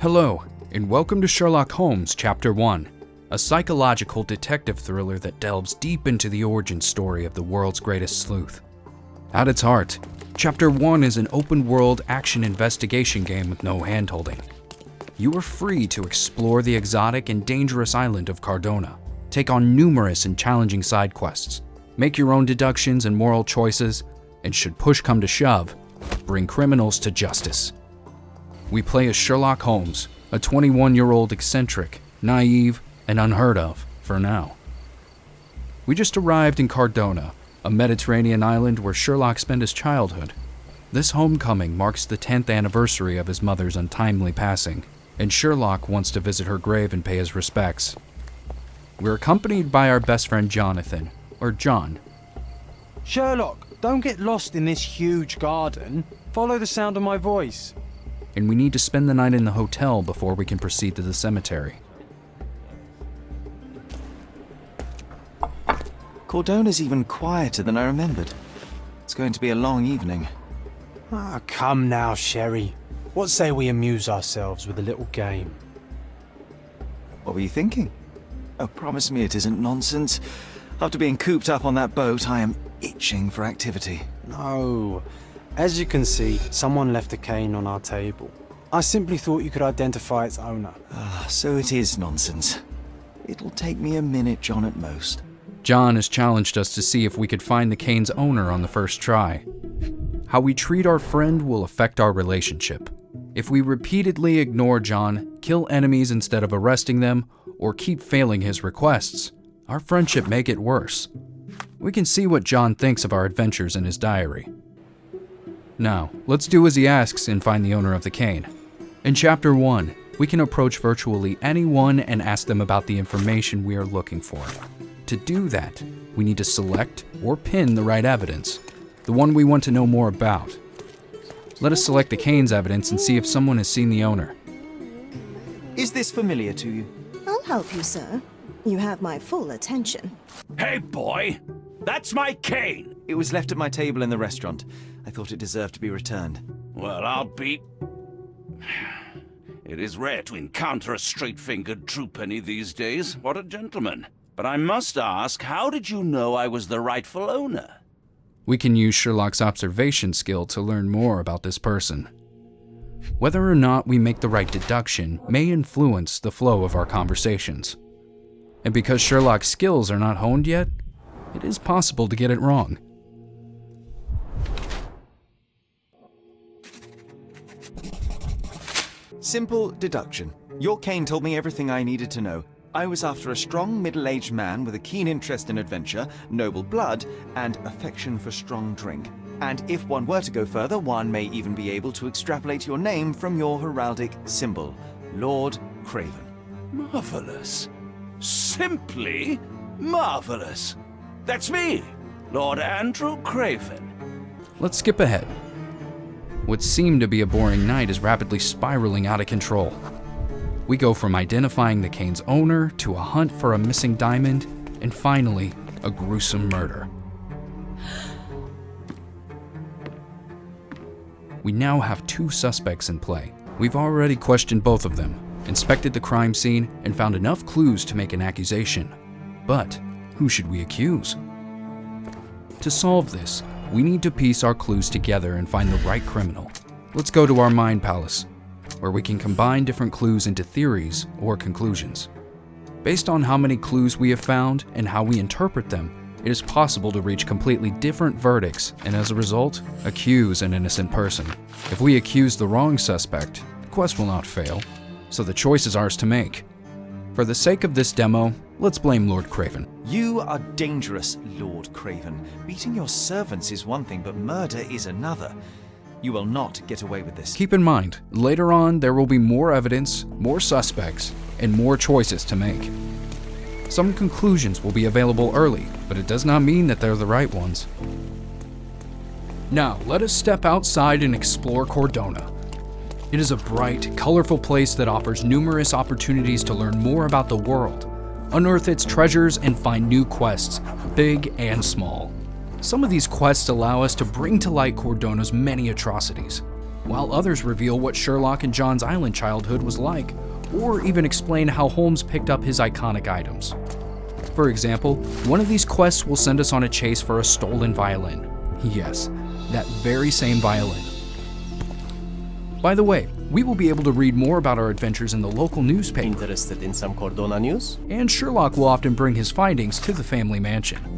Hello, and welcome to Sherlock Holmes Chapter 1, a psychological detective thriller that delves deep into the origin story of the world's greatest sleuth. At its heart, Chapter 1 is an open-world action investigation game with no hand-holding. You are free to explore the exotic and dangerous island of Cardona, take on numerous and challenging side quests, make your own deductions and moral choices, and should push come to shove, bring criminals to justice. We play as Sherlock Holmes, a 21-year-old eccentric, naive, and unheard of for now. We just arrived in Cardona, a Mediterranean island where Sherlock spent his childhood. This homecoming marks the 10th anniversary of his mother's untimely passing, and Sherlock wants to visit her grave and pay his respects. We're accompanied by our best friend Jonathan, or John. Sherlock, don't get lost in this huge garden. Follow the sound of my voice. And we need to spend the night in the hotel before we can proceed to the cemetery. Cardona's even quieter than I remembered. It's going to be a long evening. Come now, Sherry. What say we amuse ourselves with a little game? What were you thinking? Oh, promise me it isn't nonsense. After being cooped up on that boat, I am itching for activity. No. As you can see, someone left a cane on our table. I simply thought you could identify its owner. So it is nonsense. It'll take me a minute, John, at most. John has challenged us to see if we could find the cane's owner on the first try. How we treat our friend will affect our relationship. If we repeatedly ignore John, kill enemies instead of arresting them, or keep failing his requests, our friendship may get worse. We can see what John thinks of our adventures in his diary. Now, let's do as he asks and find the owner of the cane. In Chapter 1, we can approach virtually anyone and ask them about the information we are looking for. To do that, we need to select or pin the right evidence, the one we want to know more about. Let us select the cane's evidence and see if someone has seen the owner. Is this familiar to you? I'll help you, sir. You have my full attention. Hey, boy! That's my cane! It was left at my table in the restaurant. I thought it deserved to be returned. Well, I'll be... It is rare to encounter a straight-fingered true penny these days. What a gentleman. But I must ask, how did you know I was the rightful owner? We can use Sherlock's observation skill to learn more about this person. Whether or not we make the right deduction may influence the flow of our conversations. And because Sherlock's skills are not honed yet, it is possible to get it wrong. Simple deduction. Your cane told me everything I needed to know. I was after a strong middle-aged man with a keen interest in adventure, noble blood, and affection for strong drink. And if one were to go further, one may even be able to extrapolate your name from your heraldic symbol, Lord Craven. Marvelous. Simply marvelous. That's me, Lord Andrew Craven. Let's skip ahead. What seemed to be a boring night is rapidly spiraling out of control. We go from identifying the cane's owner to a hunt for a missing diamond, and finally, a gruesome murder. We now have two suspects in play. We've already questioned both of them, inspected the crime scene, and found enough clues to make an accusation. But who should we accuse? To solve this, we need to piece our clues together and find the right criminal. Let's go to our mind palace, where we can combine different clues into theories or conclusions. Based on how many clues we have found and how we interpret them, it is possible to reach completely different verdicts and as a result, accuse an innocent person. If we accuse the wrong suspect, the quest will not fail, so the choice is ours to make. For the sake of this demo, let's blame Lord Craven. You are dangerous, Lord Craven. Beating your servants is one thing, but murder is another. You will not get away with this. Keep in mind, later on there will be more evidence, more suspects, and more choices to make. Some conclusions will be available early, but it does not mean that they're the right ones. Now, let us step outside and explore Cardona. It is a bright, colorful place that offers numerous opportunities to learn more about the world, unearth its treasures, and find new quests, big and small. Some of these quests allow us to bring to light Cardona's many atrocities. while others reveal what Sherlock and John's Island childhood was like, or even explain how Holmes picked up his iconic items. For example, one of these quests will send us on a chase for a stolen violin. Yes, that very same violin. By the way, we will be able to read more about our adventures in the local newspaper. Interested in some Cordona news? And Sherlock will often bring his findings to the family mansion.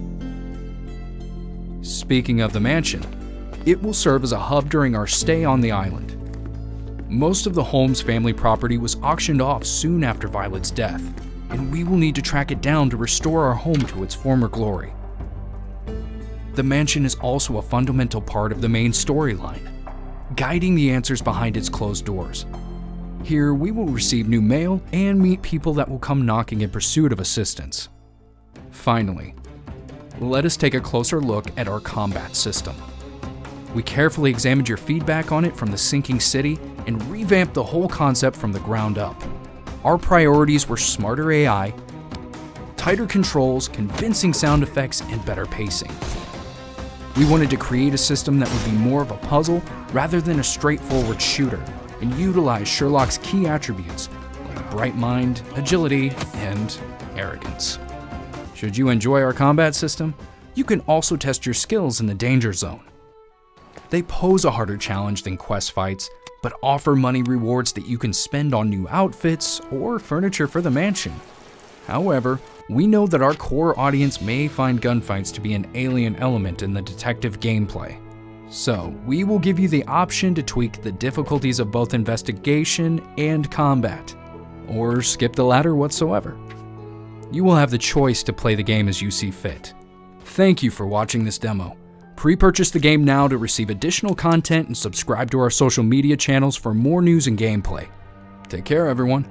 Speaking of the mansion, it will serve as a hub during our stay on the island. Most of the Holmes family property was auctioned off soon after Violet's death, and we will need to track it down to restore our home to its former glory. The mansion is also a fundamental part of the main storyline, guiding the answers behind its closed doors. Here, we will receive new mail and meet people that will come knocking in pursuit of assistance. Finally, let us take a closer look at our combat system. We carefully examined your feedback on it from the sinking city and revamped the whole concept from the ground up. Our priorities were smarter AI, tighter controls, convincing sound effects, and better pacing. We wanted to create a system that would be more of a puzzle rather than a straightforward shooter, and utilize Sherlock's key attributes like bright mind, agility, and arrogance. Should you enjoy our combat system, you can also test your skills in the danger zone. They pose a harder challenge than quest fights, but offer money rewards that you can spend on new outfits or furniture for the mansion. However, we know that our core audience may find gunfights to be an alien element in the detective gameplay. So, we will give you the option to tweak the difficulties of both investigation and combat, or skip the latter whatsoever. You will have the choice to play the game as you see fit. Thank you for watching this demo. Pre-purchase the game now to receive additional content and subscribe to our social media channels for more news and gameplay. Take care, everyone.